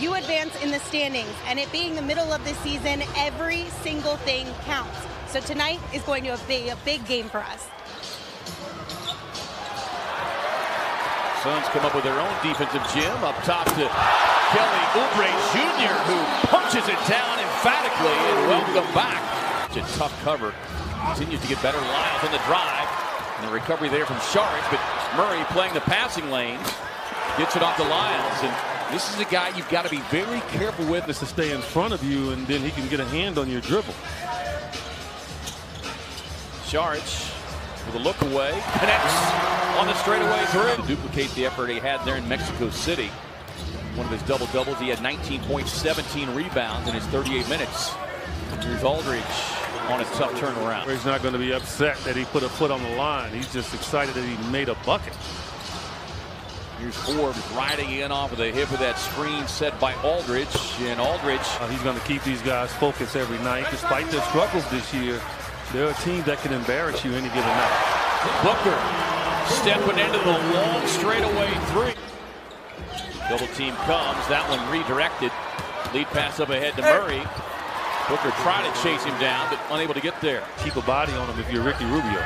you advance in the standings, and it being the middle of the season, every single thing counts. So tonight is going to be a big game for us. Suns come up with their own defensive gym. Up top to Kelly Oubre Jr., who punches it down emphatically, and welcome back. It's a tough cover. Continues to get better. Lyles on the drive. And the recovery there from Sharp, but Murray playing the passing lanes. Gets it off to Lyles. And this is a guy you've got to be very careful with. This to stay in front of you, and then he can get a hand on your dribble. Sharp with a look away. Connects on the straightaway through. To duplicate the effort he had there in Mexico City. One of his double-doubles. He had 19 points, 17 rebounds in his 38 minutes. Here's Aldridge on a tough turnaround. He's not going to be upset that he put a foot on the line. He's just excited that he made a bucket. Here's Forbes riding in off of the hip of that screen set by Aldridge. And Aldridge. He's going to keep these guys focused every night. Despite their struggles this year, they're a team that can embarrass you any given night. Booker stepping into the long straightaway three. Double team comes. That one redirected. Lead pass up ahead to Murray. Booker tried to chase him down, but unable to get there. Keep a body on him if you're Ricky Rubio.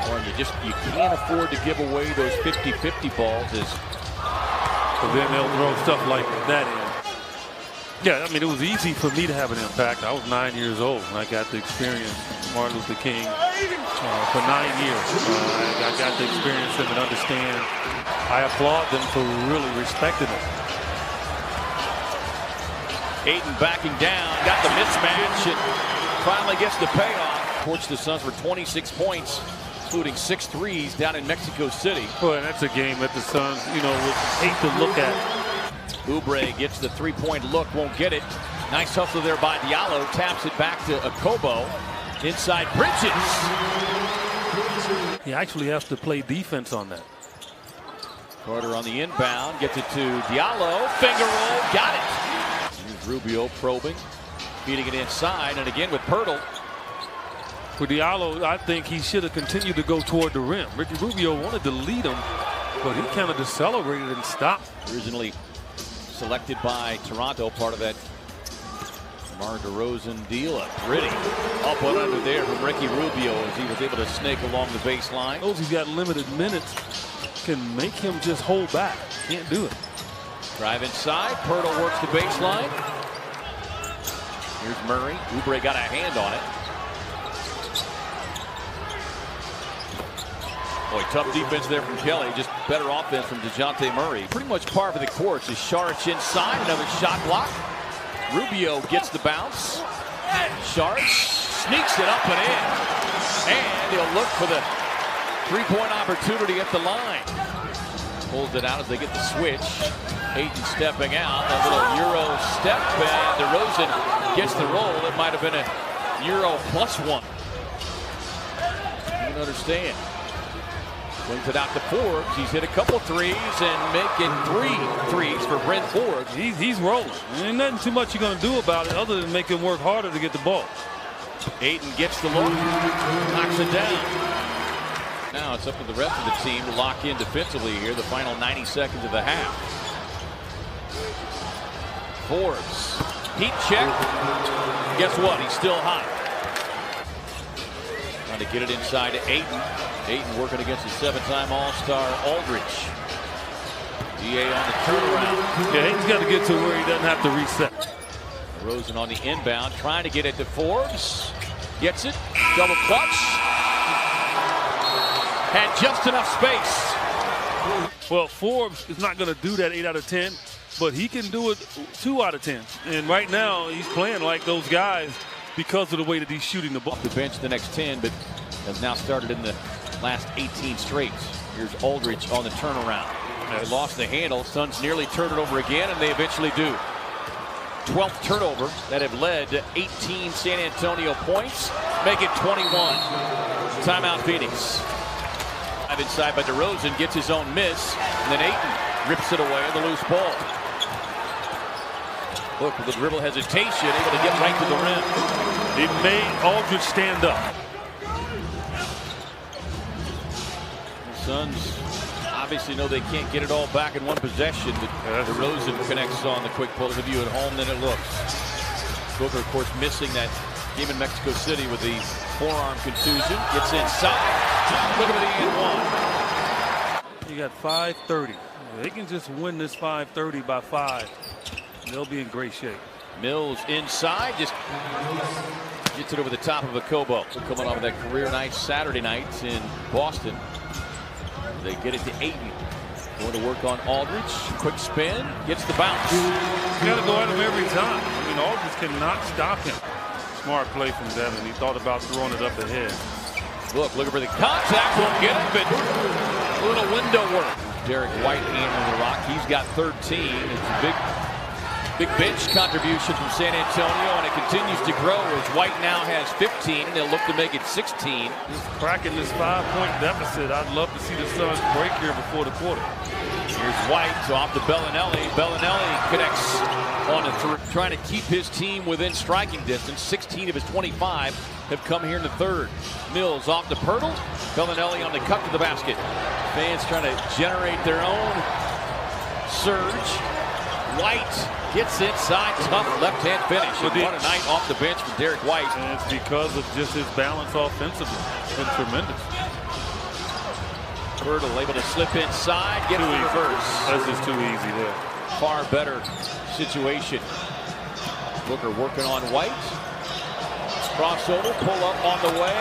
Or you can't afford to give away those 50-50 balls. But then they'll throw stuff like that in. Yeah, I mean, it was easy for me to have an impact. I was 9 years old, and I got to experience Martin Luther King for 9 years. I got to experience him and understand. I applaud them for really respecting him. Ayton backing down, got the mismatch, and finally gets the payoff. Torched the Suns for 26 points, including 6 threes down in Mexico City. Well, and that's a game that the Suns, would hate to look at. Oubre gets the three-point look, won't get it. Nice hustle there by Diallo, taps it back to Okobo. Inside Bridges. He actually has to play defense on that. Carter on the inbound, gets it to Diallo, finger roll, got it. Here's Rubio probing, feeding it inside, and again with Pirtle. For Diallo, I think he should have continued to go toward the rim. Ricky Rubio wanted to lead him, but he kind of decelerated and stopped. Originally selected by Toronto, part of that DeMar DeRozan deal. A pretty up and under there from Ricky Rubio as he was able to snake along the baseline. Those he's got limited minutes can make him just hold back. Can't do it. Drive inside. Pirtle works the baseline. Here's Murray. Oubre got a hand on it. Boy, tough defense there from Kelly. Just better offense from DeJounte Murray. Pretty much par for the course as Saric inside. Another shot block. Rubio gets the bounce. Saric sneaks it up and in. And he'll look for the three-point opportunity at the line. Pulls it out as they get the switch. Ayton stepping out. A little Euro step. And DeRozan gets the roll. It might have been a Euro +1. You can understand. Brings it out to Forbes. He's hit a couple threes and making 3 threes for Brent Forbes. He's rolling. There ain't nothing too much you're going to do about it other than make him work harder to get the ball. Ayton gets the look, knocks it down. Now it's up to the rest of the team to lock in defensively here, the final 90 seconds of the half. Forbes, heat check. Guess what? He's still hot. Trying to get it inside to Ayton. Ayton working against the 7-time All-Star Aldridge. DA on the turnaround. Yeah, Ayton's got to get to where he doesn't have to reset. Rosen on the inbound, trying to get it to Forbes. Gets it. Double clutch. Had just enough space. Well, Forbes is not going to do that 8 out of 10, but he can do it 2 out of 10. And right now, he's playing like those guys because of the way that he's shooting the ball. Off the bench the next 10, but has now started in the last 18 straight. Here's Aldridge on the turnaround. They lost the handle. Suns nearly turned it over again, and they eventually do. 12th turnover that have led to 18 San Antonio points, make it 21. Timeout Phoenix. Inside by DeRozan, gets his own miss, and then Ayton rips it away on the loose ball. Look, with the dribble hesitation, able to get right to the rim. It made Aldridge stand up. The Suns obviously know they can't get it all back in one possession, but DeRozan connects on the quick pull. The view at home, then it looks. Booker, of course, missing that game in Mexico City with the forearm contusion. Gets inside. Look at the and one. You got 5:30. They can just win this 5:30 by 5. They'll be in great shape. Mills inside, just gets it over the top of Okobo. Coming off of that career night Saturday night in Boston. They get it to Ayton. Going to work on Aldridge. Quick spin, gets the bounce. You got to go at him every time. I mean, Aldridge cannot stop him. Smart play from Devin. He thought about throwing it up ahead. Looking for the contact, won't get it, but a little window work. Derek White handling the rock. He's got 13. It's a big bench contribution from San Antonio, and it continues to grow as White now has 15, and they'll look to make it 16. Just cracking this 5-point deficit. I'd love to see the Suns break here before the quarter. Here's White off to Bellinelli. Bellinelli connects on a three, trying to keep his team within striking distance. 16 of his 25 have come here in the third. Mills off to Pirtle. Bellinelli on the cut to the basket. Fans trying to generate their own surge. White gets inside, tough left-hand finish. And what a night off the bench for Derek White. And it's because of just his balance offensively. It's been tremendous. Pirtle able to slip inside, get the reverse. That's just too easy there. Far better situation. Booker working on White. Crossover, pull up on the way.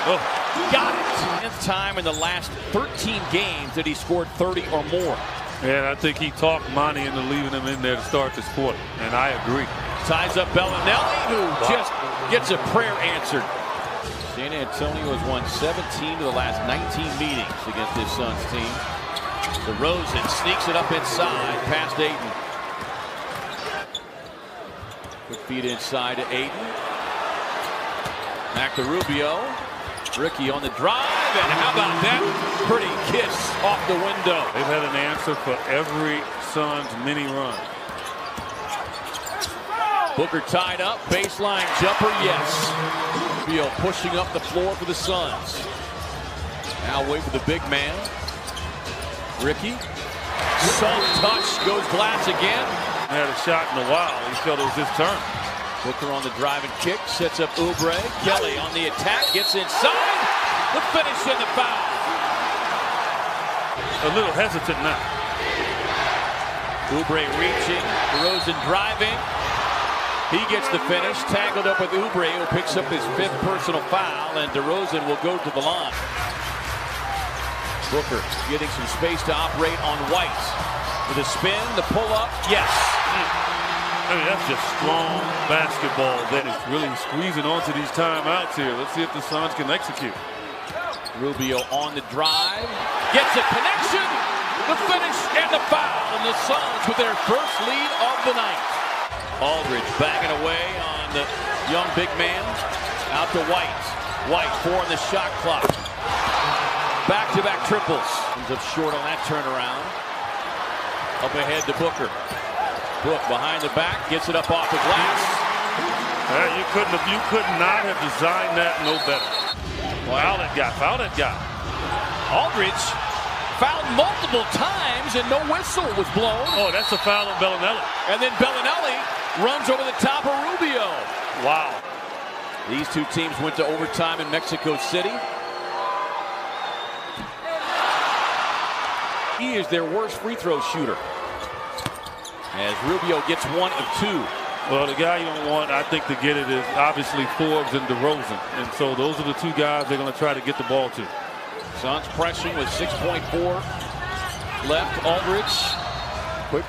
Oh. Got it. 10th time in the last 13 games that he scored 30 or more. And I think he talked Monty into leaving him in there to start this quarter. And I agree. Ties up Bellinelli, who just gets a prayer answered. San Antonio has won 17 of the last 19 meetings against this Suns team. DeRozan sneaks it up inside past Ayton. Quick feed inside to Ayton. Back to Rubio. Ricky on the drive, and how about that pretty kiss off the window. They've had an answer for every Suns mini run. Booker tied up, baseline jumper, yes. Rubio pushing up the floor for the Suns. Now wait for the big man. Ricky, soft touch, goes glass again. He had a shot in a while. He felt it was his turn. Booker on the drive and kick, sets up Oubre. Kelly on the attack, gets inside. The finish and the foul. A little hesitant now. Oubre reaching, DeRozan driving. He gets the finish, tangled up with Oubre, who picks up his 5th personal foul, and DeRozan will go to the line. Booker getting some space to operate on White. With a spin, the pull-up, yes. I mean, that's just strong basketball that is really squeezing onto these timeouts here. Let's see if the Suns can execute. Rubio on the drive, gets a connection, the finish, and the foul. And the Suns with their first lead of the night. Aldridge banging away on the young big man. Out to White. White 4 on the shot clock. Back-to-back triples. Ends up short on that turnaround. Up ahead to Booker. Book behind the back, gets it up off the glass. You could not have designed that no better. Foul that guy. Aldridge fouled multiple times and no whistle was blown. Oh, that's a foul on Bellinelli. And then Bellinelli runs over the top of Rubio. Wow. These two teams went to overtime in Mexico City. He is their worst free throw shooter, as Rubio gets 1 of 2. Well, the guy you don't want, I think, to get it is obviously Forbes and DeRozan. And so those are the two guys they're going to try to get the ball to. Suns pressing with 6.4 left. Aldridge. Quick.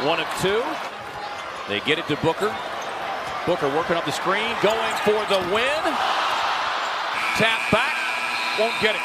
One of 2. They get it to Booker. Booker working up the screen, going for the win. Tap back, won't get it.